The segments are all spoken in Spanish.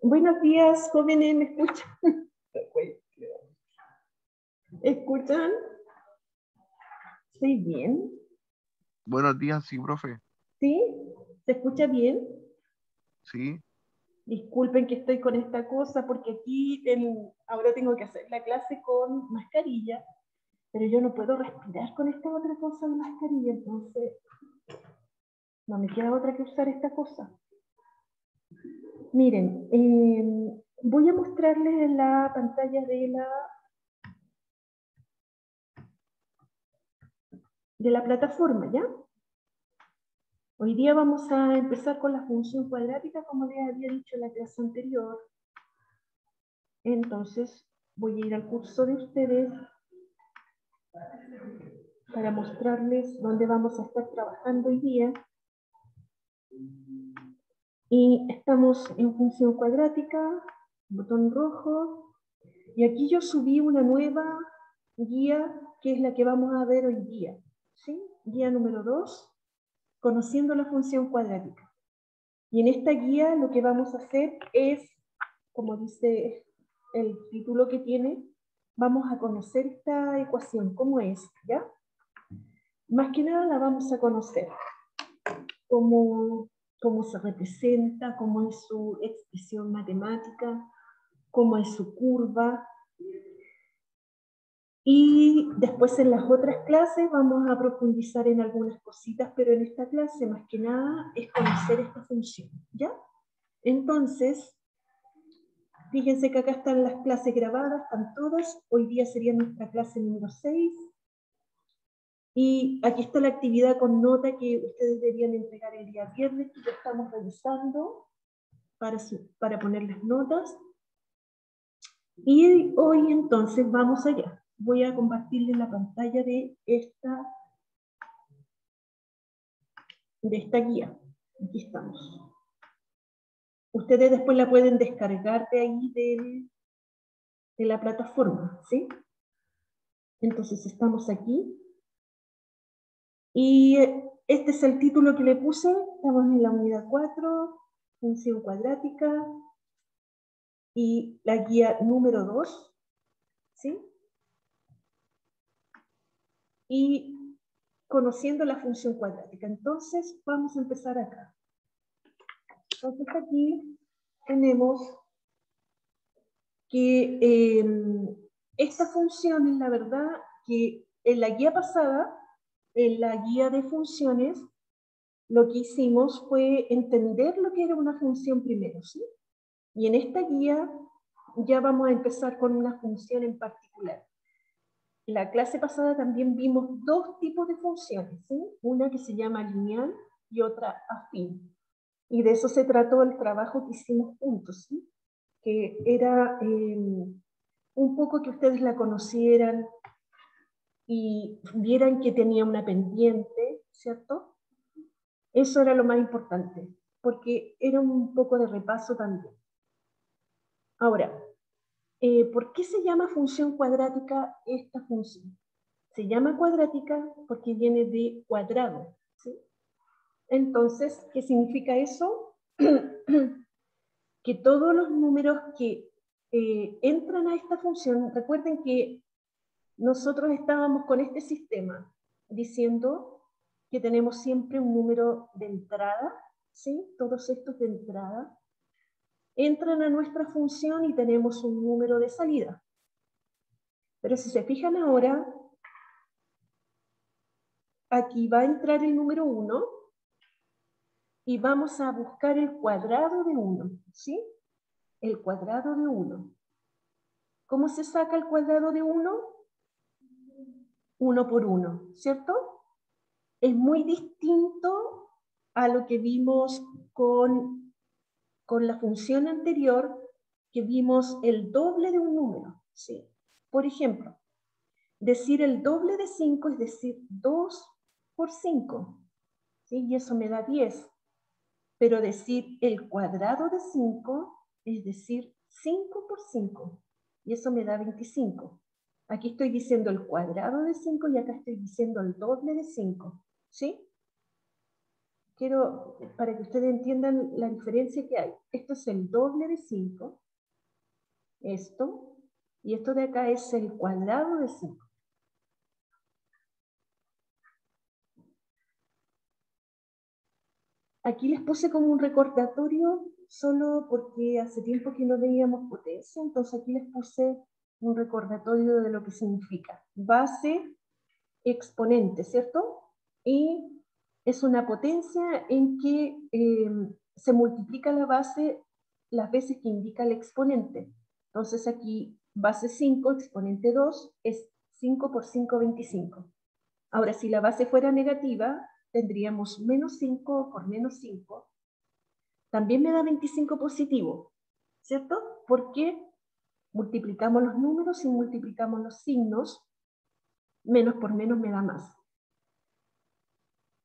Buenos días, jóvenes, ¿me escuchan? ¿Escuchan? ¿Estoy bien? Buenos días, sí, profe. ¿Sí? ¿Se escucha bien? Sí. Disculpen que estoy con esta cosa porque aquí ahora tengo que hacer la clase con mascarilla, pero yo no puedo respirar con esta otra cosa de mascarilla, entonces no me queda otra que usar esta cosa. Miren, voy a mostrarles en la pantalla de la plataforma, ¿ya? Hoy día vamos a empezar con la función cuadrática, como les había dicho en la clase anterior. Entonces, voy a ir al curso de ustedes para mostrarles dónde vamos a estar trabajando hoy día. Y estamos en función cuadrática, botón rojo. Y aquí yo subí una nueva guía, que es la que vamos a ver hoy día. ¿Sí? Guía número 2. Conociendo la función cuadrática. Y en esta guía lo que vamos a hacer es, como dice el título que tiene, vamos a conocer esta ecuación, cómo es, ¿ya? Más que nada la vamos a conocer, cómo se representa, cómo es su expresión matemática, cómo es su curva. Y después en las otras clases vamos a profundizar en algunas cositas, pero en esta clase más que nada es conocer esta función, ¿ya? Entonces, fíjense que acá están las clases grabadas, están todas. Hoy día sería nuestra clase número 6. Y aquí está la actividad con nota que ustedes deberían entregar el día viernes, que ya estamos revisando para poner las notas. Y hoy entonces vamos allá. Voy a compartirles la pantalla de esta guía. Aquí estamos. Ustedes después la pueden descargar de ahí de la plataforma, ¿sí? Entonces estamos aquí. Y este es el título que le puse. Estamos en la unidad 4, función cuadrática. Y la guía número 2, ¿sí? Y conociendo la función cuadrática. Entonces, vamos a empezar acá. Entonces, aquí tenemos que esta función es la verdad que en la guía pasada, en la guía de funciones, lo que hicimos fue entender lo que era una función primero, ¿sí? Y en esta guía ya vamos a empezar con una función en particular. La clase pasada también vimos dos tipos de funciones, ¿sí? Una que se llama lineal y otra afín. Y de eso se trató el trabajo que hicimos juntos, ¿sí? Que era un poco que ustedes la conocieran y vieran que tenía una pendiente, ¿cierto? Eso era lo más importante, porque era un poco de repaso también. Ahora, ¿por qué se llama función cuadrática esta función? Se llama cuadrática porque viene de cuadrado, ¿sí? Entonces, ¿qué significa eso? Que todos los números que entran a esta función, recuerden que nosotros estábamos con este sistema diciendo que tenemos siempre un número de entrada, ¿sí? Todos estos de entrada entran a nuestra función y tenemos un número de salida. Pero si se fijan ahora, aquí va a entrar el número 1 y vamos a buscar el cuadrado de 1, ¿sí? El cuadrado de 1. ¿Cómo se saca el cuadrado de 1? 1 por 1, ¿cierto? Es muy distinto a lo que vimos con la función anterior, que vimos el doble de un número, ¿sí? Por ejemplo, decir el doble de 5 es decir 2 por 5, ¿sí? Y eso me da 10. Pero decir el cuadrado de 5 es decir 5 por 5, y eso me da 25. Aquí estoy diciendo el cuadrado de 5 y acá estoy diciendo el doble de 5. ¿Sí? Quiero, para que ustedes entiendan la diferencia que hay. Esto es el doble de 5. Esto. Y esto de acá es el cuadrado de 5. Aquí les puse como un recordatorio solo porque hace tiempo que no veíamos potencia, entonces aquí les puse un recordatorio de lo que significa. Base, exponente, ¿cierto? Y es una potencia en que se multiplica la base las veces que indica el exponente. Entonces aquí base 5, exponente 2, es 5 por 5, 25. Ahora, si la base fuera negativa, tendríamos menos 5 por menos 5. También me da 25 positivo, ¿cierto? Porque multiplicamos los números y multiplicamos los signos, menos por menos me da más.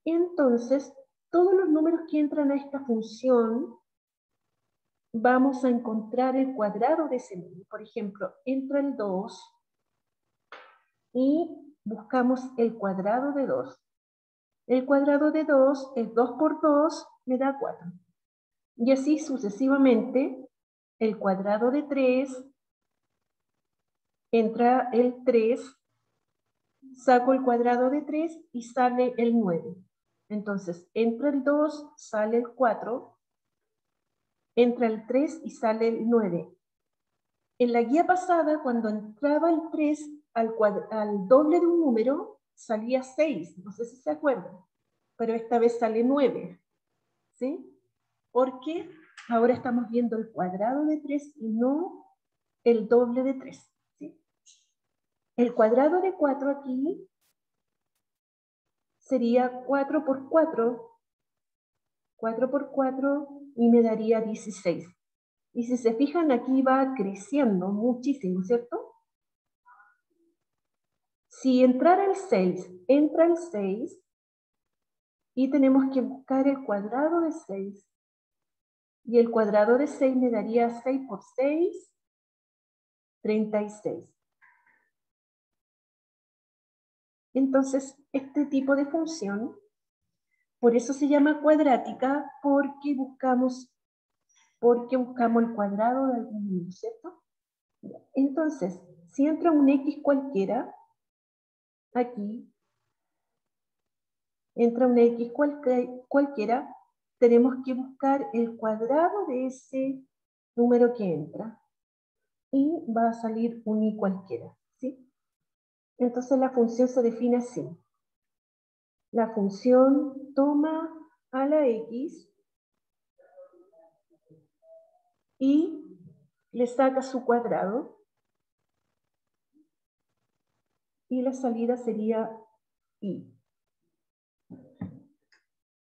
Entonces, todos los números que entran a esta función, vamos a encontrar el cuadrado de ese número. Por ejemplo, entra el 2 y buscamos el cuadrado de 2. El cuadrado de 2 es 2 por 2, me da 4. Y así sucesivamente, el cuadrado de 3, entra el 3, saco el cuadrado de 3 y sale el 9. Entonces, entra el 2, sale el 4, entra el 3 y sale el 9. En la guía pasada, cuando entraba el 3 al doble de un número, salía 6, no sé si se acuerdan, pero esta vez sale 9, ¿sí? Porque ahora estamos viendo el cuadrado de 3 y no el doble de 3, ¿sí? El cuadrado de 4 aquí sería 4 por 4, 4 por 4 y me daría 16. Y si se fijan, aquí va creciendo muchísimo, ¿cierto? Si entrara el 6, entra el 6 y tenemos que buscar el cuadrado de 6. Y el cuadrado de 6 me daría 6 por 6, 36. Entonces, este tipo de función, por eso se llama cuadrática, porque buscamos el cuadrado de algún número, ¿cierto? Entonces, si entra un x cualquiera, aquí, entra un x cualquiera, tenemos que buscar el cuadrado de ese número que entra. Y va a salir un y cualquiera, ¿sí? Entonces la función se define así. La función toma a la x y le saca su cuadrado y la salida sería y.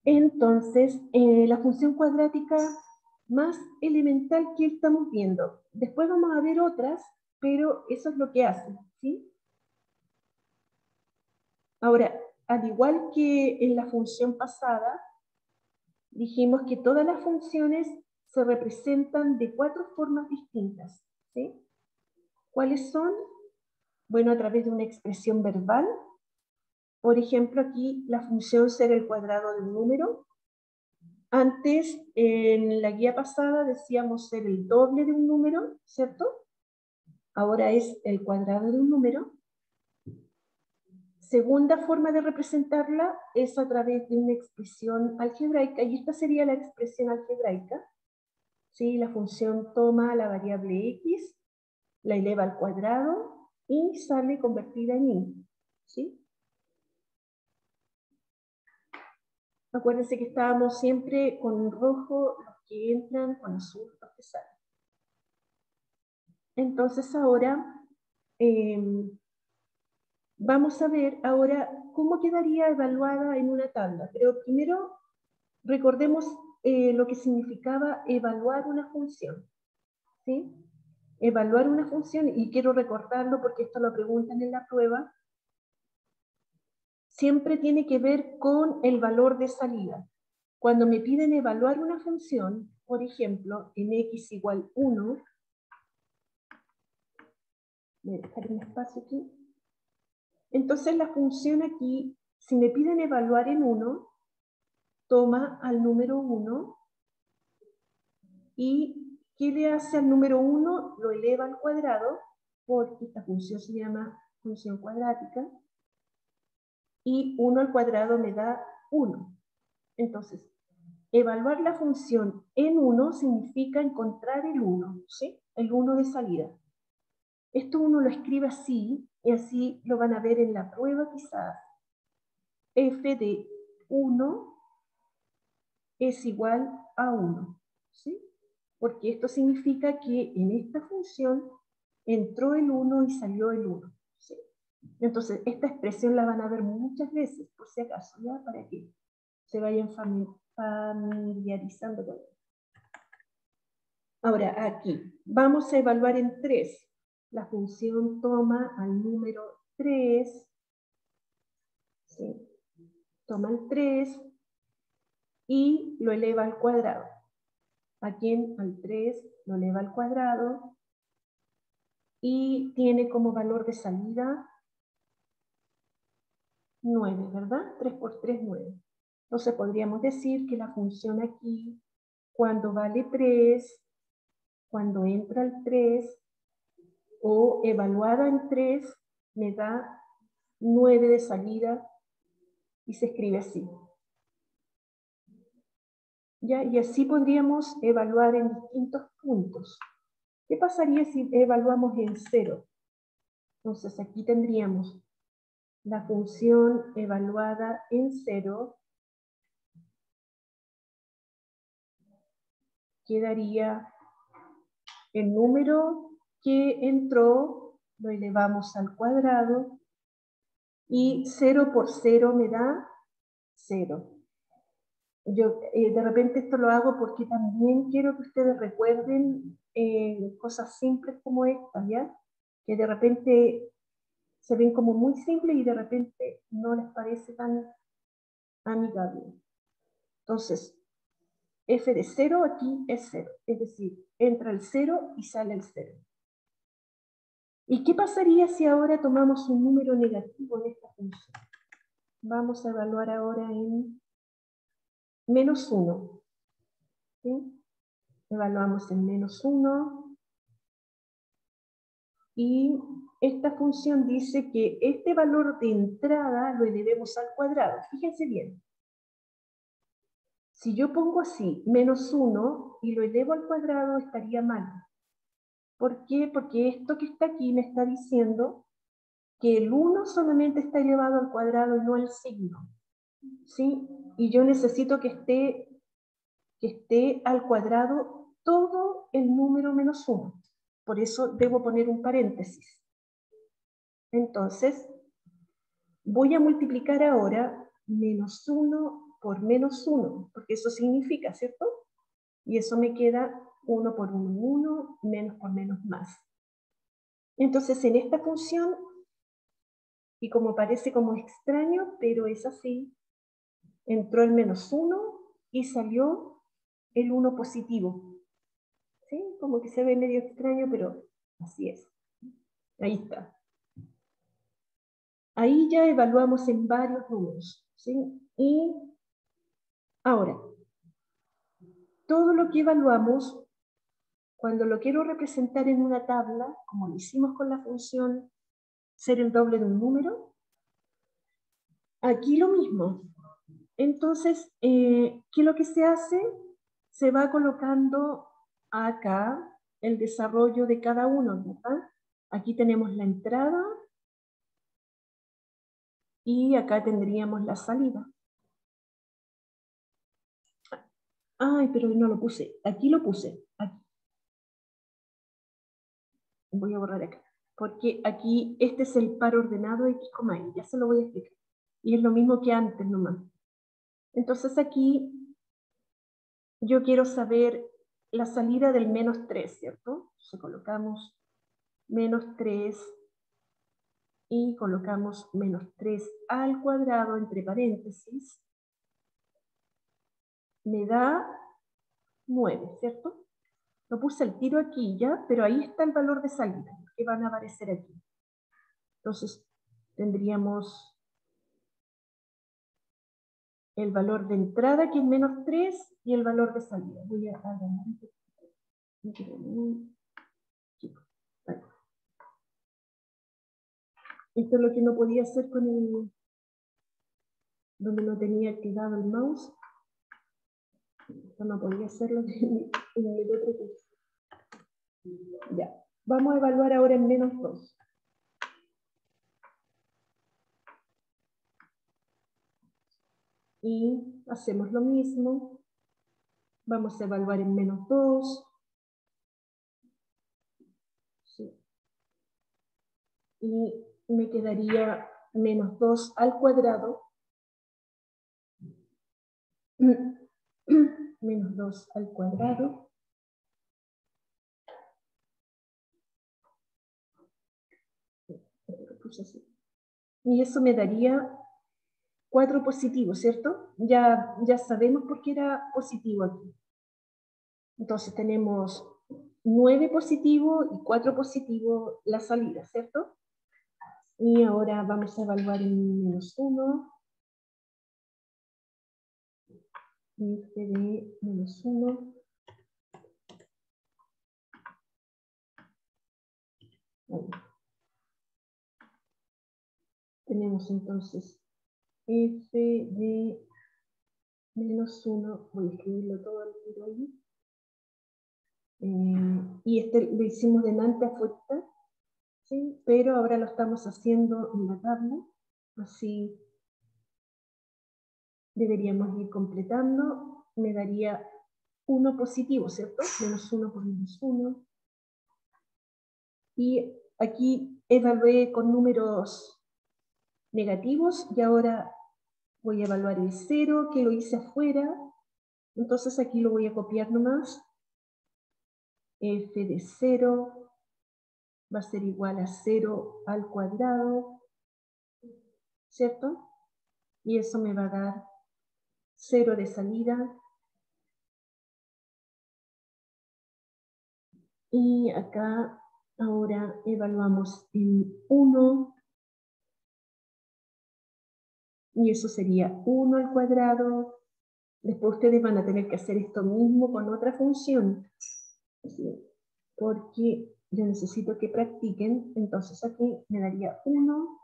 Entonces, la función cuadrática más elemental que estamos viendo. Después vamos a ver otras, pero eso es lo que hace, ¿sí? Ahora, al igual que en la función pasada, dijimos que todas las funciones se representan de 4 formas distintas, ¿sí? ¿Cuáles son? Bueno, a través de una expresión verbal. Por ejemplo, aquí la función ser el cuadrado de un número. Antes, en la guía pasada, decíamos ser el doble de un número, ¿cierto? Ahora es el cuadrado de un número. Segunda forma de representarla es a través de una expresión algebraica, y esta sería la expresión algebraica. ¿Sí? La función toma la variable x, la eleva al cuadrado y sale convertida en y. ¿Sí? Acuérdense que estábamos siempre con rojo los que entran, con azul los que salen. Entonces ahora vamos a ver ahora cómo quedaría evaluada en una tabla. Pero primero recordemos lo que significaba evaluar una función. ¿Sí? Evaluar una función, y quiero recordarlo porque esto lo preguntan en la prueba, siempre tiene que ver con el valor de salida. Cuando me piden evaluar una función, por ejemplo, en x igual 1, Voy a dejar un espacio aquí. Entonces la función aquí, si me piden evaluar en 1, toma al número 1 y ¿qué le hace al número 1? Lo eleva al cuadrado, porque esta función se llama función cuadrática, y 1 al cuadrado me da 1. Entonces, evaluar la función en 1 significa encontrar el 1, ¿sí? El 1 de salida. Esto uno lo escribe así, y así lo van a ver en la prueba quizás. F de 1 es igual a 1, ¿sí? Porque esto significa que en esta función entró el 1 y salió el 1, ¿sí? Entonces, esta expresión la van a ver muchas veces, por si acaso, ¿ya? Para que se vayan familiarizando con esto. Ahora, aquí, vamos a evaluar en 3. La función toma al número 3, ¿sí? Toma el 3 y lo eleva al cuadrado. Aquí al 3 lo eleva al cuadrado y tiene como valor de salida 9, ¿verdad? 3 por 3, 9. Entonces podríamos decir que la función aquí, cuando vale 3, cuando entra el 3, o evaluada en 3, me da 9 de salida y se escribe así. ¿Ya? Y así podríamos evaluar en distintos puntos. ¿Qué pasaría si evaluamos en 0? Entonces aquí tendríamos la función evaluada en 0, quedaría el número que entró, lo elevamos al cuadrado, y 0 por 0 me da 0. Yo de repente esto lo hago porque también quiero que ustedes recuerden cosas simples como esta, ¿ya? Que de repente se ven como muy simples y de repente no les parece tan amigable. Entonces, f de 0 aquí es 0, es decir, entra el 0 y sale el 0. ¿Y qué pasaría si ahora tomamos un número negativo en esta función? Vamos a evaluar ahora en menos 1. ¿Sí? Evaluamos en menos 1. Y esta función dice que este valor de entrada lo elevemos al cuadrado. Fíjense bien. Si yo pongo así, menos 1, y lo elevo al cuadrado, estaría mal. ¿Por qué? Porque esto que está aquí me está diciendo que el 1 solamente está elevado al cuadrado y no el signo. ¿Sí? Y yo necesito que esté al cuadrado todo el número menos 1. Por eso debo poner un paréntesis. Entonces, voy a multiplicar ahora menos 1 por menos 1, porque eso significa, ¿cierto? Y eso me queda 1 por 1, 1, menos por menos más. Entonces, en esta función, y como parece como extraño, pero es así, entró el menos 1 y salió el 1 positivo. ¿Sí? Como que se ve medio extraño, pero así es. Ahí está. Ahí ya evaluamos en varios números. ¿Sí? Y ahora, todo lo que evaluamos, cuando lo quiero representar en una tabla, como lo hicimos con la función ser el doble de un número, aquí lo mismo. Entonces, ¿qué es lo que se hace? Se va colocando acá el desarrollo de cada uno, ¿verdad? Aquí tenemos la entrada y acá tendríamos la salida. Ay, pero no lo puse. Aquí lo puse. Aquí. Voy a borrar acá. Porque aquí este es el par ordenado X, Y. Ya se lo voy a explicar. Y es lo mismo que antes nomás. Entonces aquí yo quiero saber la salida del menos 3, ¿cierto? Entonces colocamos menos 3 y colocamos menos 3 al cuadrado entre paréntesis. Me da 9, ¿cierto? Lo puse el tiro aquí ya, pero ahí está el valor de salida. que van a aparecer aquí. Entonces, tendríamos el valor de entrada, que es menos 3, y el valor de salida. Voy a agrandar un poquito. Esto es lo que no podía hacer con el... donde no tenía activado el mouse. Esto no podía hacerlo en el otro curso. Ya. Vamos a evaluar ahora en menos 2. Y hacemos lo mismo. Vamos a evaluar en menos 2. Sí. Y me quedaría menos 2 al cuadrado. Menos 2 al cuadrado. Y eso me daría 4 positivos, ¿cierto? Ya sabemos por qué era positivo aquí. Entonces tenemos 9 positivos y 4 positivos la salida, ¿cierto? Y ahora vamos a evaluar en menos 1. Este de menos 1. Ahí. Tenemos entonces f de menos 1. Voy a escribirlo todo al tiro ahí. Y este lo hicimos delante afuera, ¿sí? Pero ahora lo estamos haciendo en la tabla. Así deberíamos ir completando. Me daría 1 positivo, ¿cierto? Menos 1 por menos 1. Y aquí evalué con números negativos y ahora voy a evaluar el 0, que lo hice afuera. Entonces aquí lo voy a copiar nomás. F de 0 va a ser igual a 0 al cuadrado, ¿cierto? Y eso me va a dar 0 de salida. Y acá ahora evaluamos en 1. Y eso sería 1 al cuadrado. Después ustedes van a tener que hacer esto mismo con otra función. ¿Sí? Porque yo necesito que practiquen. Entonces aquí me daría 1.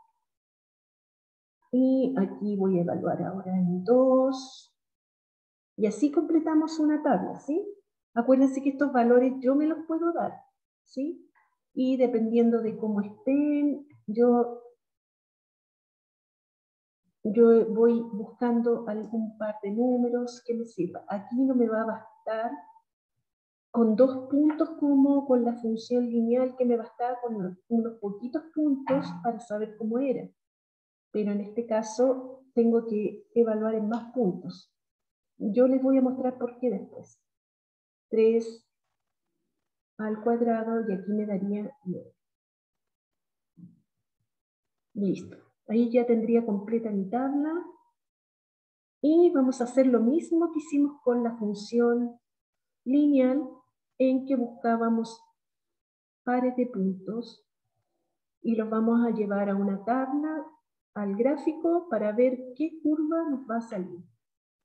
Y aquí voy a evaluar ahora en 2. Y así completamos una tabla, ¿sí? Acuérdense que estos valores yo me los puedo dar, ¿sí? Y dependiendo de cómo estén, yo voy buscando algún par de números que me sirva. Aquí no me va a bastar con 2 puntos como con la función lineal, que me bastaba con unos poquitos puntos para saber cómo era. Pero en este caso tengo que evaluar en más puntos. Yo les voy a mostrar por qué después. 3 al cuadrado y aquí me daría 9. Listo. Ahí ya tendría completa mi tabla. Y vamos a hacer lo mismo que hicimos con la función lineal, en que buscábamos pares de puntos y los vamos a llevar a una tabla, al gráfico, para ver qué curva nos va a salir.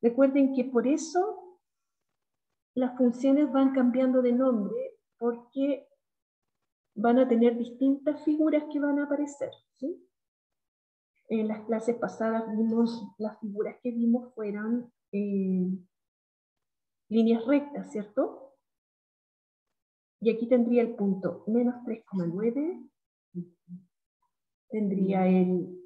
Recuerden que por eso las funciones van cambiando de nombre, porque van a tener distintas figuras que van a aparecer, ¿sí? En las clases pasadas vimos, las figuras que vimos fueron líneas rectas, ¿cierto? Y aquí tendría el punto menos 3,9, tendría el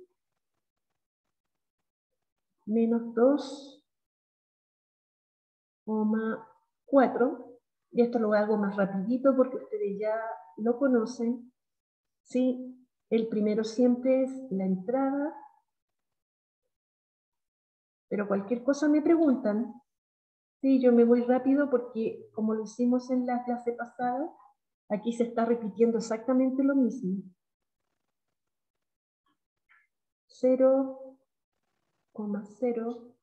menos 2,4, y esto lo hago más rapidito porque ustedes ya lo conocen, ¿sí? El primero siempre es la entrada, pero cualquier cosa me preguntan. Sí, yo me voy rápido porque, como lo hicimos en la clase pasada, aquí se está repitiendo exactamente lo mismo. 0,0.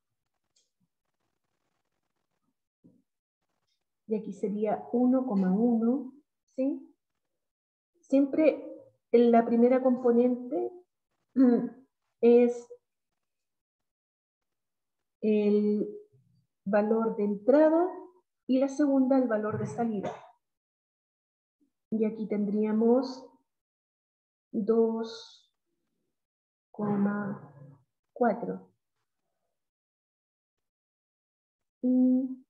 Y aquí sería 1,1, ¿sí? siempre en la primera componente es el valor de entrada y la segunda el valor de salida. Y aquí tendríamos 2,4. Y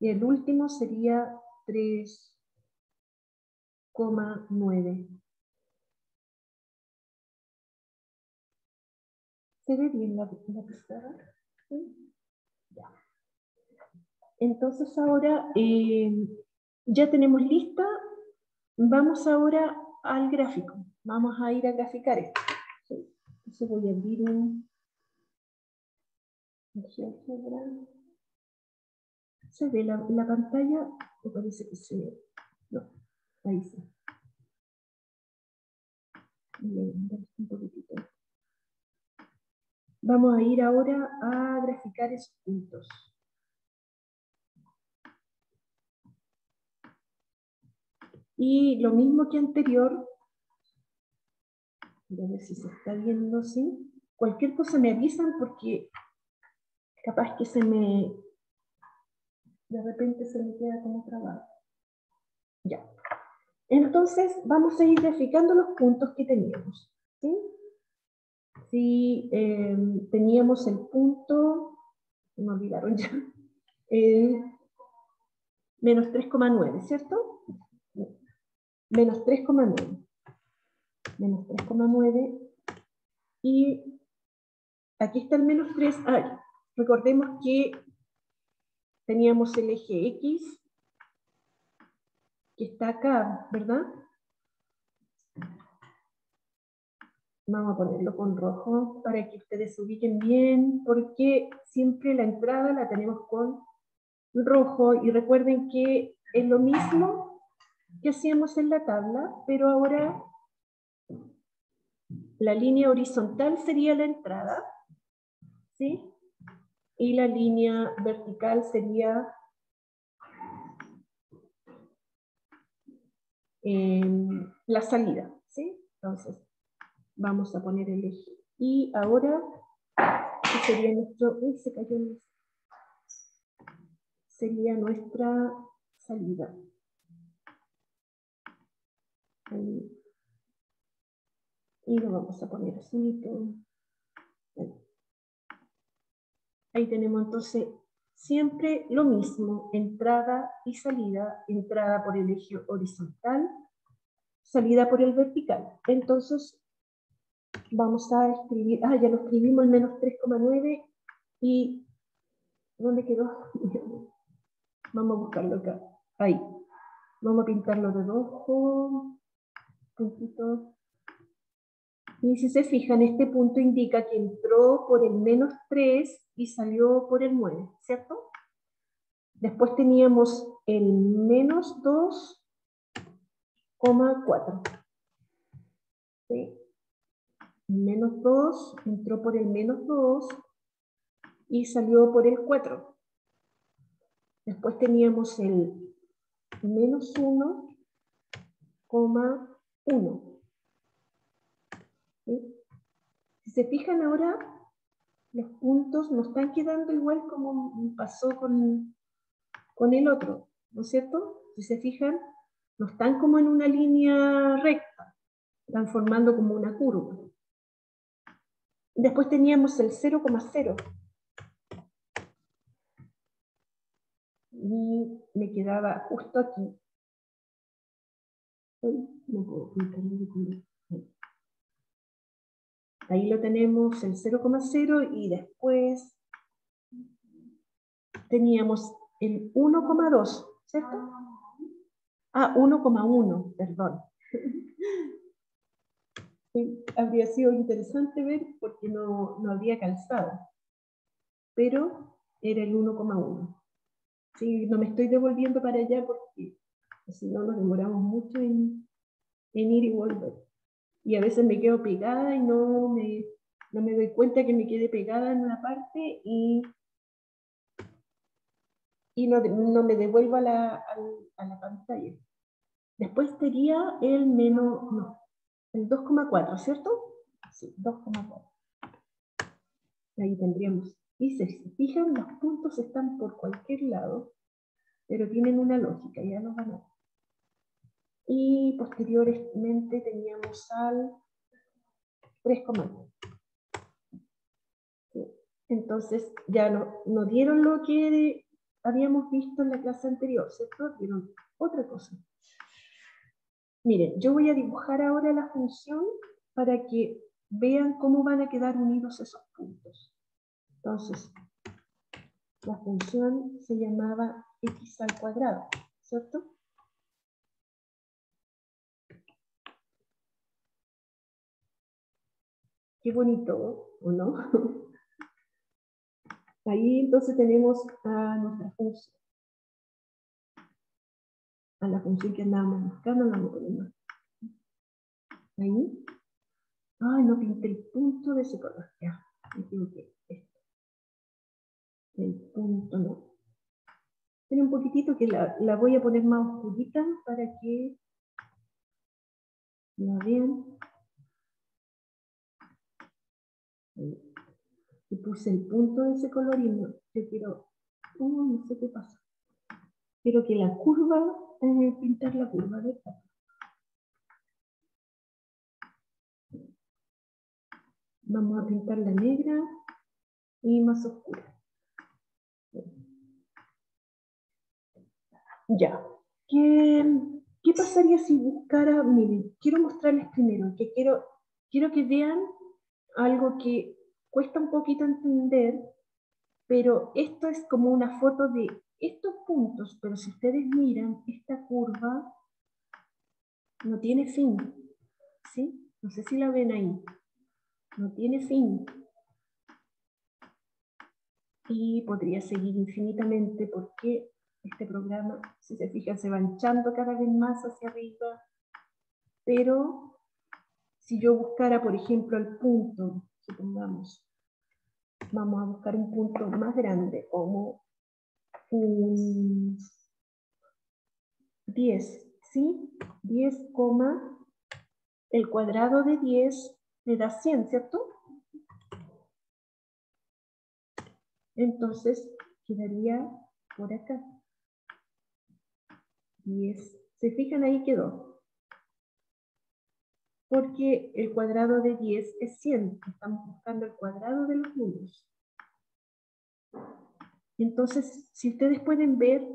el último sería 3,9. ¿Se ve bien la pizarra? ¿Sí? Ya. Entonces ahora ya tenemos lista. Vamos ahora al gráfico. Vamos a ir a graficar esto. ¿Sí? Entonces voy a abrir un GeoGebra. ¿Se ve la pantalla? Me parece que se ve. No, ahí sí. Un poquitito. Vamos a ir ahora a graficar esos puntos. Y lo mismo que anterior, voy a ver si se está viendo así. Cualquier cosa me avisan porque capaz que de repente se me queda como trabado. Ya. Entonces vamos a ir graficando los puntos que teníamos. ¿Sí? Si teníamos el punto, me olvidaron ya, menos 3,9, ¿cierto? Menos 3,9. Menos 3,9. Y aquí está el menos 3. Recordemos que teníamos el eje X, que está acá, ¿verdad? Vamos a ponerlo con rojo para que ustedes se ubiquen bien, porque siempre la entrada la tenemos con rojo. Y recuerden que es lo mismo que hacíamos en la tabla, pero ahora la línea horizontal sería la entrada, ¿sí? Y la línea vertical sería la salida, ¿sí? Entonces, vamos a poner el eje. Y ahora, este sería nuestro... Uy, se cayó. Sería nuestra salida. Ahí. Y lo vamos a poner así. Ahí tenemos entonces siempre lo mismo, entrada y salida, entrada por el eje horizontal, salida por el vertical. Entonces vamos a escribir, ya lo escribimos, el menos 3,9 y ¿dónde quedó? Vamos a buscarlo acá, ahí. Vamos a pintarlo de rojo, puntito. Y si se fijan, este punto indica que entró por el menos 3 y salió por el 9, ¿cierto? Después teníamos el menos 2,4. ¿Sí? Menos 2 entró por el menos 2 y salió por el 4. Después teníamos el menos 1,1. ¿Sí? Si se fijan ahora, los puntos no están quedando igual como pasó con el otro, ¿no es cierto? Si se fijan, no están como en una línea recta, están formando como una curva. Después teníamos el 0,0. Y me quedaba justo aquí. No puedo pintarlo de color. Ahí lo tenemos, el 0,0, y después teníamos el 1,2, ¿cierto? 1,1, perdón. Habría sido interesante ver porque no habría calzado, pero era el 1,1. Sí, no me estoy devolviendo para allá porque si no nos demoramos mucho en ir y volver. Y a veces me quedo pegada y no me doy cuenta que me quedé pegada en una parte y no me devuelvo a la pantalla. Después sería el menos, no, el 2,4, ¿cierto? Sí, 2,4. Ahí tendríamos. Y si se fijan, los puntos están por cualquier lado, pero tienen una lógica, ya los van a ver. Y posteriormente teníamos al 3,9. Sí. Entonces ya no dieron lo que habíamos visto en la clase anterior, ¿cierto? Dieron otra cosa. Miren, yo voy a dibujar ahora la función para que vean cómo van a quedar unidos esos puntos. Entonces, la función se llamaba x al cuadrado, ¿cierto? Qué bonito, ¿o no? Ahí entonces tenemos a nuestra función. A la función que andábamos buscando, la vamos a poner más. Ahí. Ay, no pinté el punto de ese color. Ya, me equivoqué. Esto. El punto no. Tiene un poquitito que la voy a poner más oscurita para que la vean. Ahí. Y puse el punto de ese color y no, yo quiero, no sé qué pasa. Quiero que la curva, pintar la curva, ¿verdad? Vamos a pintar la negra y más oscura. Ya. ¿Qué pasaría si buscara? Miren, quiero mostrarles primero que quiero que vean algo que cuesta un poquito entender, pero esto es como una foto de estos puntos, pero si ustedes miran, esta curva no tiene fin, ¿sí? No sé si la ven ahí. No tiene fin. Y podría seguir infinitamente porque este programa, si se fijan, se va hinchando cada vez más hacia arriba. Pero si yo buscara, por ejemplo, el punto, supongamos, vamos a buscar un punto más grande, como un 10, ¿sí? 10, el cuadrado de 10 me da 100, ¿cierto? Entonces quedaría por acá. 10. ¿Se fijan? Ahí quedó. Porque el cuadrado de 10 es 100. Estamos buscando el cuadrado de los números. Entonces, si ustedes pueden ver,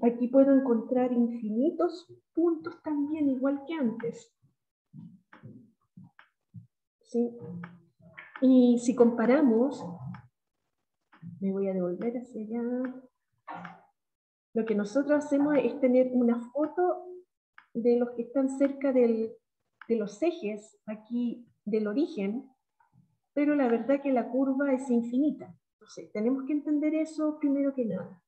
aquí puedo encontrar infinitos puntos también, igual que antes. ¿Sí? Y si comparamos, me voy a devolver hacia allá. Lo que nosotros hacemos es tener una foto de los que están cerca de los ejes, aquí del origen, pero la verdad que la curva es infinita. Entonces, tenemos que entender eso primero que nada.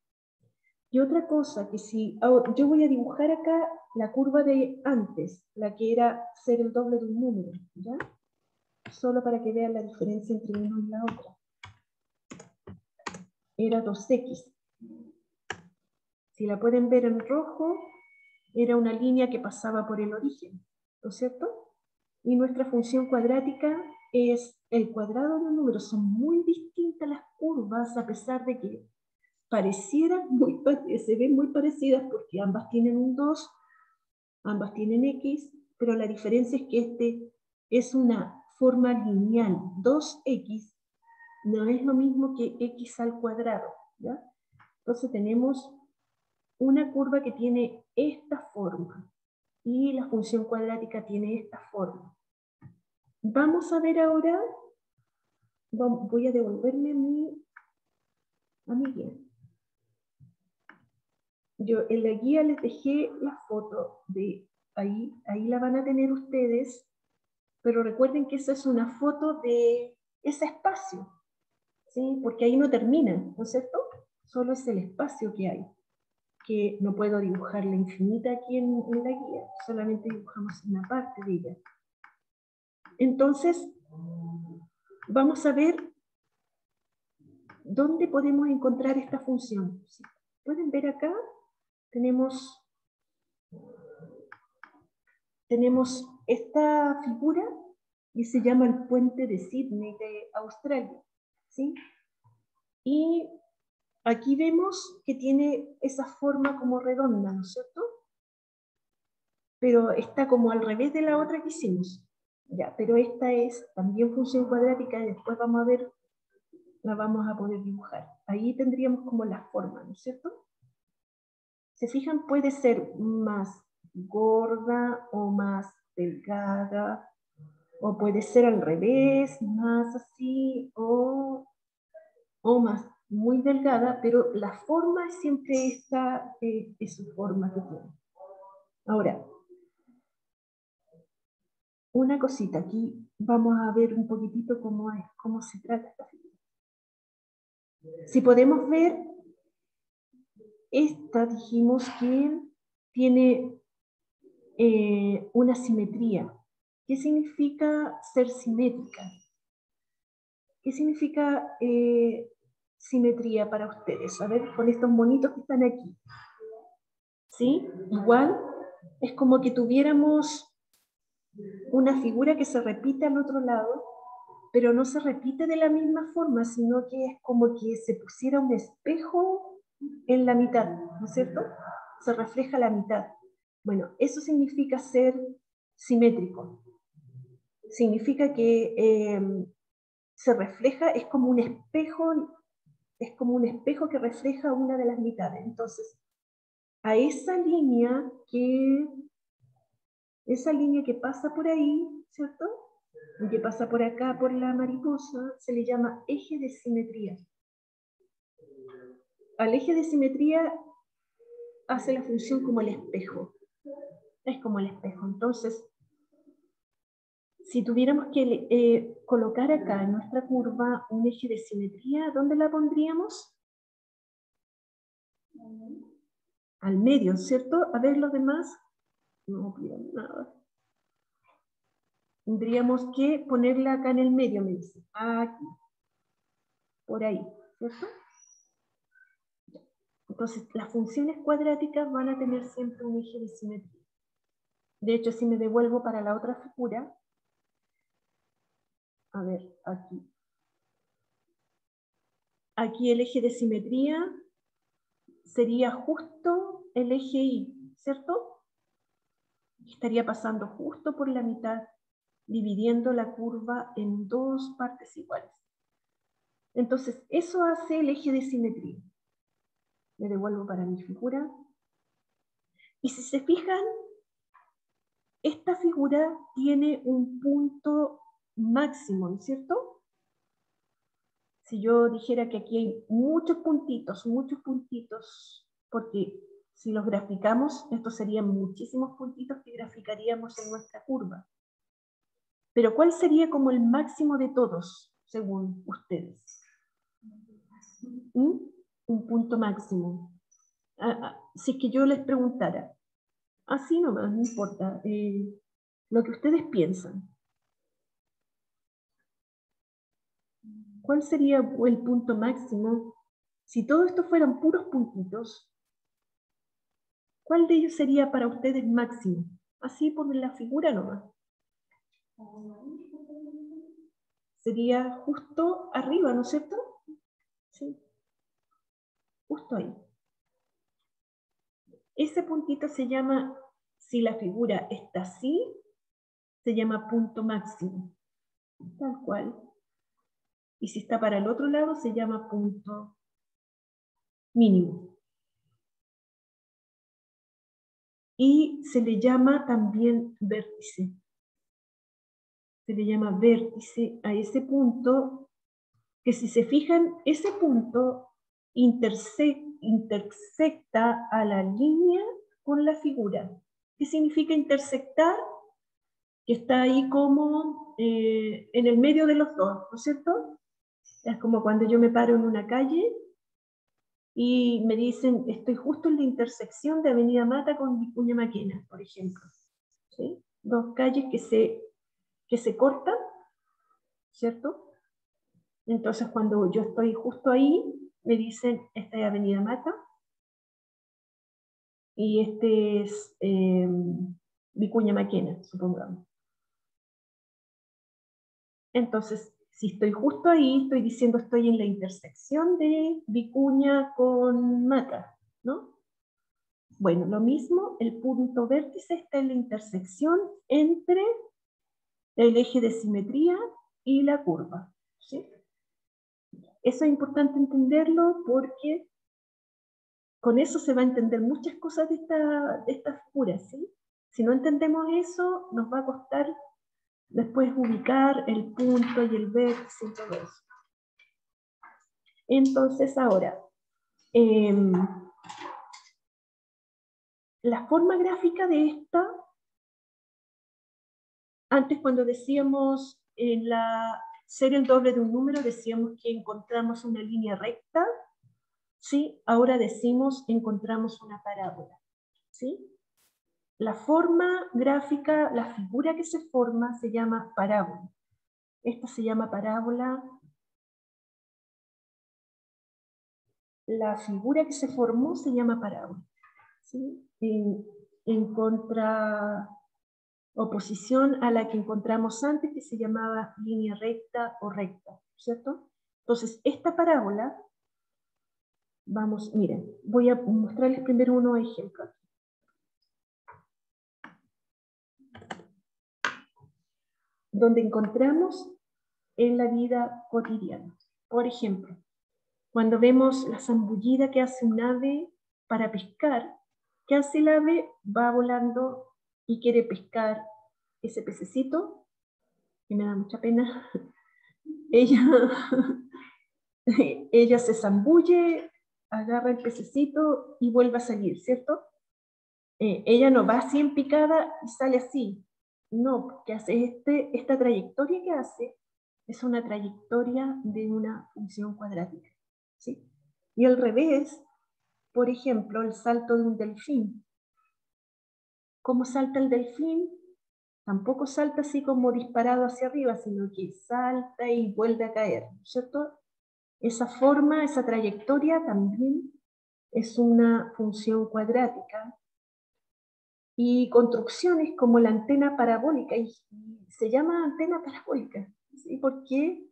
Y otra cosa, que si yo voy a dibujar acá la curva de antes, la que era ser el doble de un número, ¿ya? Solo para que vean la diferencia entre uno y la otra. Era 2x. Si la pueden ver en rojo, era una línea que pasaba por el origen, ¿no es cierto? Y nuestra función cuadrática es el cuadrado de un número. Son muy distintas las curvas, a pesar de que se ven muy parecidas porque ambas tienen un 2, ambas tienen x, pero la diferencia es que este es una forma lineal. 2x no es lo mismo que x al cuadrado, ¿ya? Entonces tenemos una curva que tiene esta forma y la función cuadrática tiene esta forma. Vamos a ver ahora, voy a devolverme a mi guía. Yo en la guía les dejé la foto de ahí la van a tener ustedes, pero recuerden que esa es una foto de ese espacio, ¿sí? Porque ahí no termina, ¿no es cierto? Solo es el espacio que hay, que no puedo dibujar la infinita aquí en la guía, solamente dibujamos una parte de ella. Entonces, vamos a ver dónde podemos encontrar esta función. ¿Sí? Pueden ver acá, tenemos tenemos esta figura y se llama el puente de Sydney de Australia, ¿sí? Y aquí vemos que tiene esa forma como redonda, ¿no es cierto? Pero está como al revés de la otra que hicimos. Ya, pero esta es también función cuadrática y después vamos a ver, la vamos a poder dibujar. Ahí tendríamos como la forma, ¿no es cierto? ¿Se fijan? Puede ser más gorda o más delgada, o puede ser al revés, más así, o más muy delgada, pero la forma siempre está, es su forma que tiene. Ahora, una cosita, aquí vamos a ver un poquitito cómo se trata esta figura. Si podemos ver, esta dijimos que tiene una simetría. ¿Qué significa ser simétrica? ¿Qué significa simetría para ustedes? A ver, con estos monitos que están aquí. ¿Sí? Igual es como que tuviéramos una figura que se repite al otro lado, pero no se repite de la misma forma, sino que es como que se pusiera un espejo en la mitad, ¿no es cierto? Se refleja la mitad. Bueno, eso significa ser simétrico. Significa que se refleja, es como un espejo que refleja una de las mitades. Entonces, a esa línea que pasa por ahí, ¿cierto? Y que pasa por acá, por la mariposa, se le llama eje de simetría. Al eje de simetría hace la función como el espejo. Es como el espejo. Entonces, si tuviéramos que colocar acá en nuestra curva un eje de simetría, ¿dónde la pondríamos? Al medio, ¿cierto? A ver los demás. No miren nada. Tendríamos que ponerla acá en el medio, me dice. Aquí. Por ahí, ¿cierto? Entonces, las funciones cuadráticas van a tener siempre un eje de simetría. De hecho, si me devuelvo para la otra figura, a ver, aquí. Aquí el eje de simetría sería justo el eje Y, ¿cierto? Estaría pasando justo por la mitad, dividiendo la curva en dos partes iguales. Entonces, eso hace el eje de simetría. Me devuelvo para mi figura. Y si se fijan, esta figura tiene un punto máximo, ¿no es cierto? Si yo dijera que aquí hay muchos puntitos, porque si los graficamos, estos serían muchísimos puntitos que graficaríamos en nuestra curva. Pero ¿cuál sería como el máximo de todos, según ustedes? Un punto máximo. Si es que yo les preguntara, así nomás, no importa, lo que ustedes piensan. ¿Cuál sería el punto máximo? Si todo esto fueran puros puntitos, ¿cuál de ellos sería para ustedes máximo? Así por la figura nomás. Sería justo arriba, ¿no es cierto? Sí. Justo ahí. Ese puntito se llama, si la figura está así, se llama punto máximo. Tal cual. Y si está para el otro lado, se llama punto mínimo. Y se le llama también vértice. Se le llama vértice a ese punto, que si se fijan, ese punto intersecta a la línea con la figura. ¿Qué significa intersectar? Que está ahí como en el medio de los dos, ¿no es cierto? Es como cuando yo me paro en una calle y me dicen, estoy justo en la intersección de Avenida Mata con Vicuña Maquena, por ejemplo. ¿Sí? Dos calles que se cortan, ¿cierto? Entonces cuando yo estoy justo ahí, me dicen, esta es Avenida Mata, y este es Vicuña Maquena, supongamos. Entonces, si estoy justo ahí, estoy diciendo estoy en la intersección de Vicuña con Mata, ¿no? Bueno, lo mismo, el punto vértice está en la intersección entre el eje de simetría y la curva, ¿sí? Eso es importante entenderlo porque con eso se va a entender muchas cosas de esta figura, ¿sí? Si no entendemos eso, nos va a costar después ubicar el punto y el vértice y todo eso. Entonces ahora, la forma gráfica de esta, antes cuando decíamos en la ser el doble de un número, decíamos que encontramos una línea recta, ¿sí? Ahora decimos encontramos una parábola, ¿sí? La forma gráfica, la figura que se forma se llama parábola. Esta se llama parábola. La figura que se formó se llama parábola, ¿sí? En contraoposición a la que encontramos antes, que se llamaba línea recta o recta, ¿cierto? Entonces, esta parábola, vamos, miren, voy a mostrarles primero unos ejemplos. Donde encontramos en la vida cotidiana. Por ejemplo, cuando vemos la zambullida que hace un ave para pescar, ¿qué hace el ave? Va volando y quiere pescar ese pececito, que me da mucha pena. Ella se zambulle, agarra el pececito y vuelve a salir, ¿cierto? Ella no va así en picada y sale así. No, porque hace esta trayectoria que hace es una trayectoria de una función cuadrática, ¿sí? Y al revés, por ejemplo, el salto de un delfín. ¿Cómo salta el delfín? Tampoco salta así como disparado hacia arriba, sino que salta y vuelve a caer, ¿cierto? Esa forma, esa trayectoria también es una función cuadrática. Y construcciones como la antena parabólica, y se llama antena parabólica, ¿sí? ¿Por qué?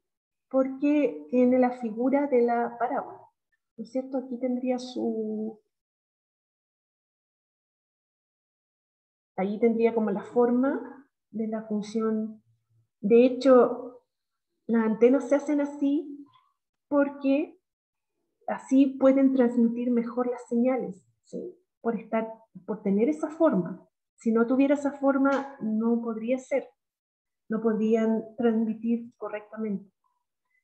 Porque tiene la figura de la parábola, ¿no es cierto? Aquí tendría ahí tendría como la forma de la función. De hecho, las antenas se hacen así porque así pueden transmitir mejor las señales, ¿sí? Por tener esa forma. Si no tuviera esa forma, no podría ser, no podrían transmitir correctamente.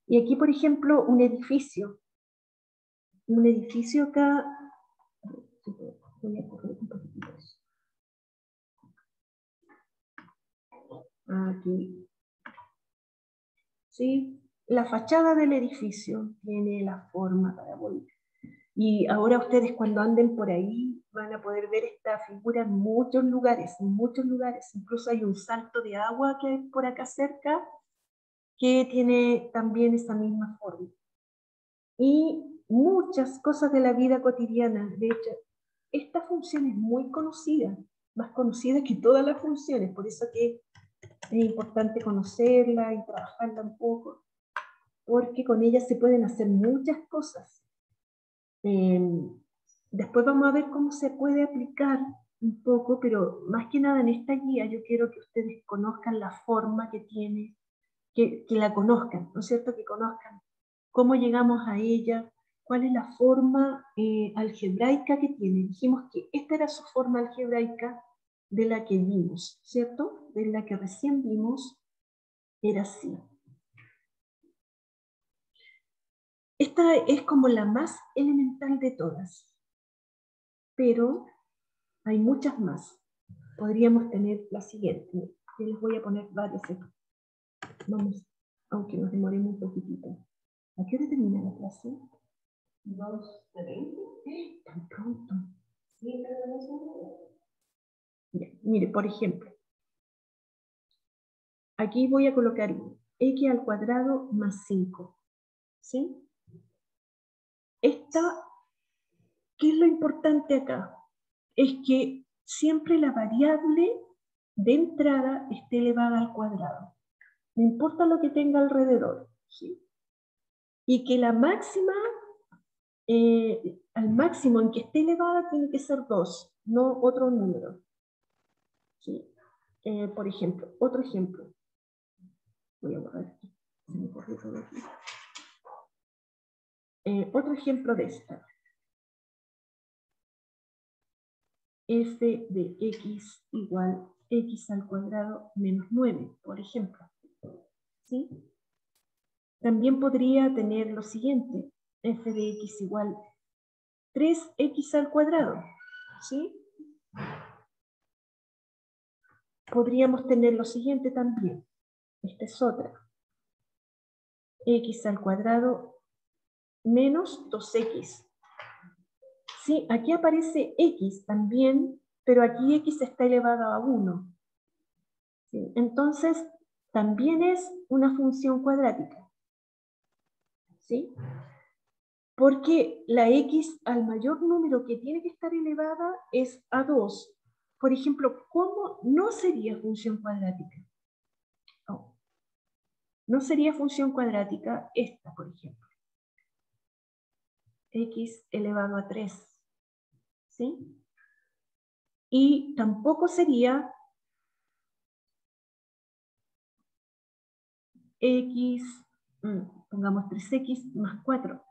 Y aquí, por ejemplo, un edificio acá, voy a correr un poquitito eso. Aquí, ¿sí? La fachada del edificio tiene la forma parabólica. Y ahora ustedes cuando anden por ahí van a poder ver esta figura en muchos lugares, en muchos lugares. Incluso hay un salto de agua que hay por acá cerca que tiene también esa misma forma. Y muchas cosas de la vida cotidiana. De hecho, esta función es muy conocida, más conocida que todas las funciones, por eso que es importante conocerla y trabajarla un poco, porque con ella se pueden hacer muchas cosas. Después vamos a ver cómo se puede aplicar un poco, pero más que nada en esta guía yo quiero que ustedes conozcan la forma que tiene, que la conozcan, ¿no es cierto? Que conozcan cómo llegamos a ella, cuál es la forma algebraica que tiene. Dijimos que esta era su forma algebraica de la que vimos, ¿cierto? De la que recién vimos, era así. Esta es como la más elemental de todas, pero hay muchas más. Podríamos tener la siguiente. Yo les voy a poner varias. Vamos, aunque nos demoremos un poquitito. ¿A qué hora termina la clase? 2:20. Tan pronto. Sí, pero no sé. Ya, mire, por ejemplo, aquí voy a colocar x al cuadrado más 5. ¿Sí? ¿Qué es lo importante acá? Es que siempre la variable de entrada esté elevada al cuadrado. No importa lo que tenga alrededor, ¿sí? Y que la máxima, al máximo en que esté elevada tiene que ser 2, no otro número. ¿Sí? Por ejemplo, otro ejemplo. Voy a borrar aquí. Se me corrió todo aquí. Otro ejemplo de esta. F de x igual x al cuadrado menos 9, por ejemplo. ¿Sí? También podría tener lo siguiente. F de x igual 3x al cuadrado. ¿Sí? Podríamos tener lo siguiente también. Esta es otra. X al cuadrado menos 2x. Sí, aquí aparece x también, pero aquí x está elevado a 1. ¿Sí? Entonces, también es una función cuadrática. ¿Sí? Porque la x al mayor número que tiene que estar elevada es a 2. Por ejemplo, ¿cómo no sería función cuadrática? No sería función cuadrática esta, por ejemplo. X elevado a 3. ¿Sí? Y tampoco sería x, pongamos 3x más 4,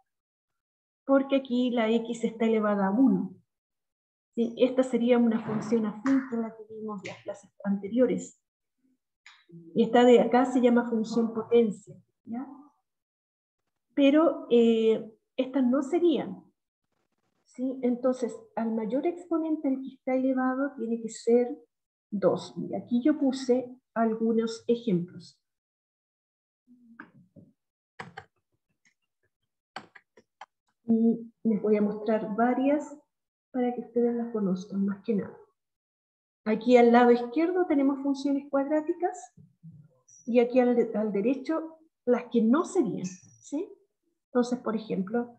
porque aquí la x está elevada a 1. ¿Sí? Esta sería una función afín que la que vimos en las clases anteriores. Y esta de acá se llama función potencia. ¿Ya? Pero estas no serían. ¿Sí? Entonces, al mayor exponente al que está elevado tiene que ser 2. Y aquí yo puse algunos ejemplos. Y les voy a mostrar varias para que ustedes las conozcan, más que nada. Aquí al lado izquierdo tenemos funciones cuadráticas y aquí al derecho las que no serían. ¿Sí? Entonces, por ejemplo,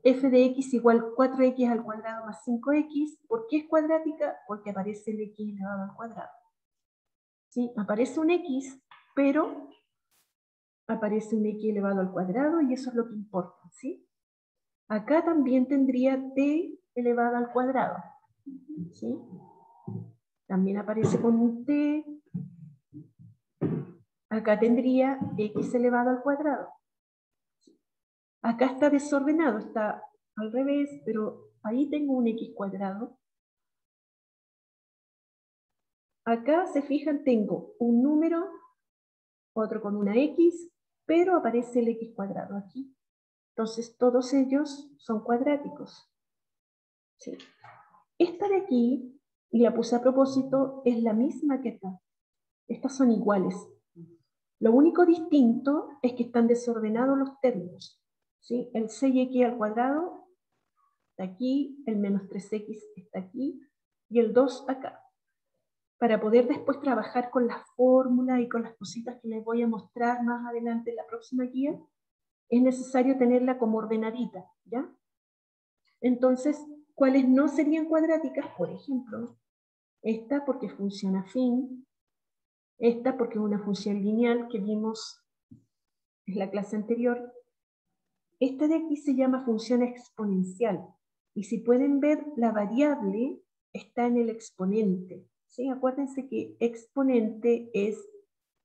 f de x igual 4x al cuadrado más 5x. ¿Por qué es cuadrática? Porque aparece el x elevado al cuadrado. ¿Sí? Aparece un x, pero aparece un x elevado al cuadrado y eso es lo que importa. ¿Sí? Acá también tendría t elevado al cuadrado. ¿Sí? También aparece con un t. Acá tendría x elevado al cuadrado. Acá está desordenado, está al revés, pero ahí tengo un x cuadrado. Acá, se fijan, tengo un número, otro con una x, pero aparece el x cuadrado aquí. Entonces, todos ellos son cuadráticos. ¿Sí? Esta de aquí, y la puse a propósito, es la misma que acá. Estas son iguales. Lo único distinto es que están desordenados los términos. ¿Sí? El 6x al cuadrado está aquí, el menos 3x está aquí, y el 2 acá. Para poder después trabajar con las fórmulas y con las cositas que les voy a mostrar más adelante en la próxima guía, es necesario tenerla como ordenadita, ¿ya? Entonces, ¿cuáles no serían cuadráticas? Por ejemplo, esta porque funciona afín, esta porque es una función lineal que vimos en la clase anterior. Esta de aquí se llama función exponencial. Y si pueden ver, la variable está en el exponente. ¿Sí? Acuérdense que exponente es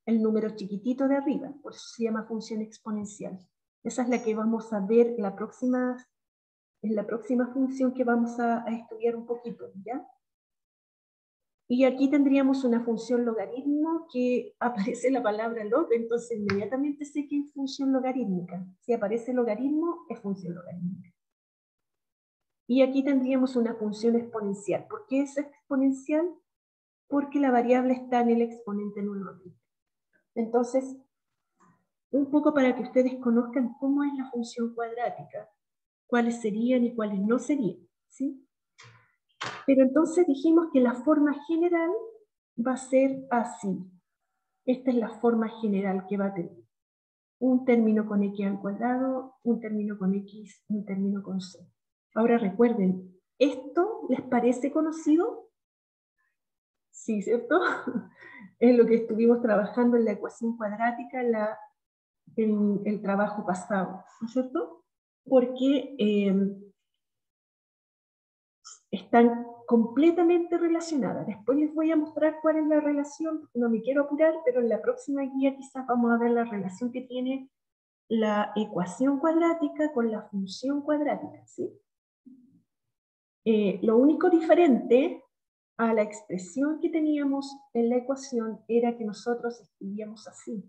el número chiquitito de arriba, por eso se llama función exponencial. Esa es la que vamos a ver en la próxima función que vamos a estudiar un poquito, ¿ya? Y aquí tendríamos una función logaritmo que aparece la palabra log, entonces inmediatamente sé que es función logarítmica. Si aparece logaritmo, es función logarítmica. Y aquí tendríamos una función exponencial. ¿Por qué es exponencial? Porque la variable está en el exponente nuevamente. Entonces, un poco para que ustedes conozcan cómo es la función cuadrática, cuáles serían y cuáles no serían, ¿sí? Pero entonces dijimos que la forma general va a ser así. Esta es la forma general que va a tener. Un término con x al cuadrado, un término con x, un término con c. Ahora recuerden, ¿esto les parece conocido? Sí, ¿cierto? Es lo que estuvimos trabajando en la ecuación cuadrática en el trabajo pasado, ¿no es cierto? Porque están completamente relacionadas. Después les voy a mostrar cuál es la relación, no me quiero apurar, pero en la próxima guía quizás vamos a ver la relación que tiene la ecuación cuadrática con la función cuadrática, ¿sí? Lo único diferente a la expresión que teníamos en la ecuación era que nosotros escribíamos así.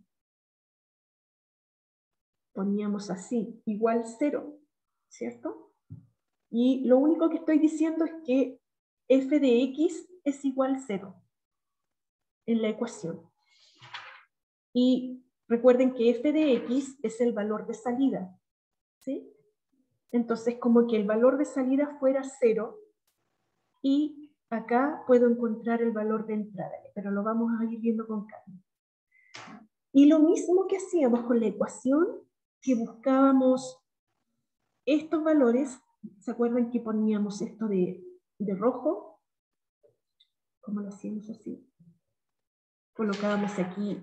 Poníamos así, igual 0, ¿cierto? Y lo único que estoy diciendo es que f de x es igual 0 en la ecuación. Y recuerden que f de x es el valor de salida, ¿sí? Entonces, como que el valor de salida fuera 0, y acá puedo encontrar el valor de entrada, pero lo vamos a ir viendo con calma. Y lo mismo que hacíamos con la ecuación, que buscábamos estos valores, ¿se acuerdan que poníamos esto de rojo? ¿Cómo lo hacíamos así? Colocábamos aquí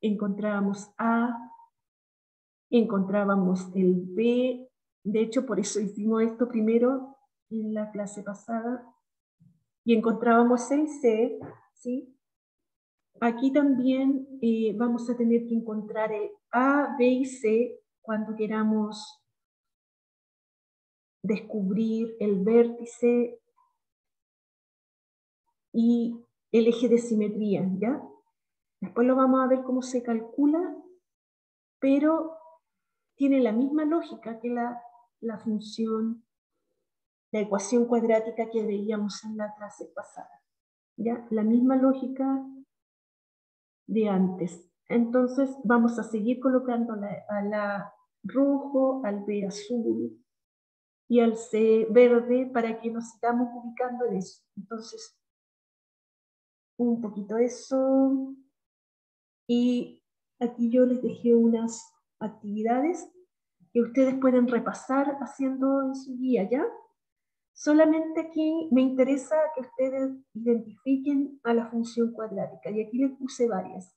encontrábamos A, encontrábamos el B, de hecho por eso hicimos esto primero en la clase pasada, y encontrábamos el C, ¿sí? Aquí también vamos a tener que encontrar el A, B y C cuando queramos descubrir el vértice y el eje de simetría, ¿ya? Después lo vamos a ver cómo se calcula, pero tiene la misma lógica que la función, la ecuación cuadrática que veíamos en la clase pasada, ¿ya? La misma lógica de antes. Entonces vamos a seguir colocando a la rojo, al B azul y al C verde para que nos sigamos ubicando en eso. Entonces, un poquito eso. Y aquí yo les dejé unas actividades que ustedes pueden repasar haciendo en su guía, ¿ya? Solamente aquí me interesa que ustedes identifiquen a la función cuadrática, y aquí les puse varias.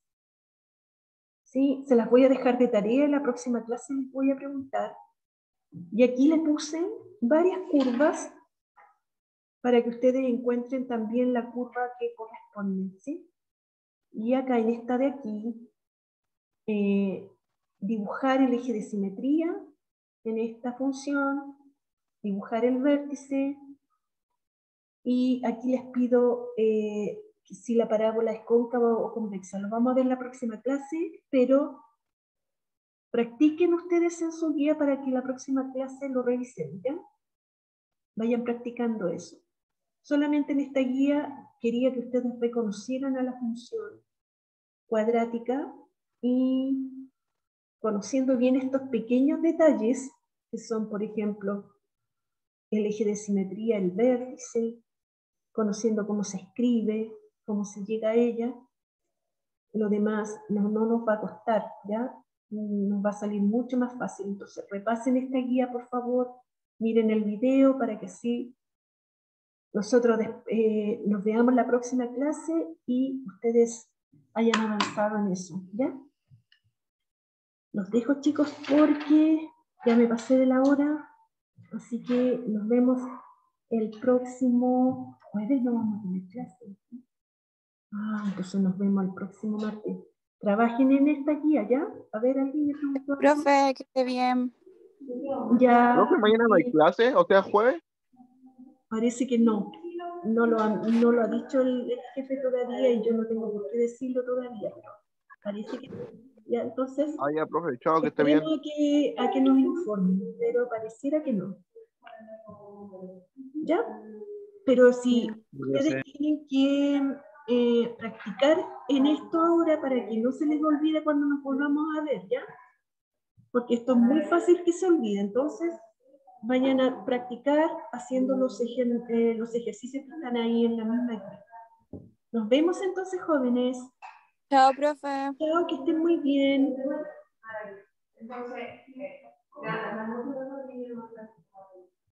¿Sí? Se las voy a dejar de tarea, en la próxima clase les voy a preguntar. Y aquí les puse varias curvas para que ustedes encuentren también la curva que corresponde, ¿sí? Y acá en esta de aquí, dibujar el eje de simetría en esta función, dibujar el vértice, y aquí les pido si la parábola es cóncava o convexa. Lo vamos a ver en la próxima clase, pero practiquen ustedes en su guía para que la próxima clase lo revisen, ¿ya? Vayan practicando eso. Solamente en esta guía quería que ustedes reconocieran a la función cuadrática y conociendo bien estos pequeños detalles, que son, por ejemplo, el eje de simetría, el vértice, conociendo cómo se escribe, cómo se llega a ella, lo demás no nos va a costar, ¿ya? Nos va a salir mucho más fácil. Entonces, repasen esta guía, por favor, miren el video para que así nosotros nos veamos la próxima clase y ustedes hayan avanzado en eso, ¿ya? Los dejo, chicos, porque ya me pasé de la hora, así que nos vemos el próximo jueves, no vamos a tener clase. Entonces nos vemos el próximo martes. Trabajen en esta guía, ¿ya? A ver, ¿alguien me preguntó algo? Profe, que esté bien. Ya. Profe, mañana no hay clase, o sea, jueves. Parece que no. No lo ha dicho el jefe todavía y yo no tengo por qué decirlo todavía. Parece que ya, entonces, Ah, ya, profe, chao, que esté bien. esperemos a que nos informen, pero pareciera que no. ¿Ya? Pero si ustedes tienen que practicar en esto ahora para que no se les olvide cuando nos volvamos a ver, ¿ya? Porque esto es muy fácil que se olvide. Entonces, vayan a practicar haciendo los ejercicios que están ahí en la misma guía. Nos vemos entonces, jóvenes. Chao, profe. Chao, que estén muy bien.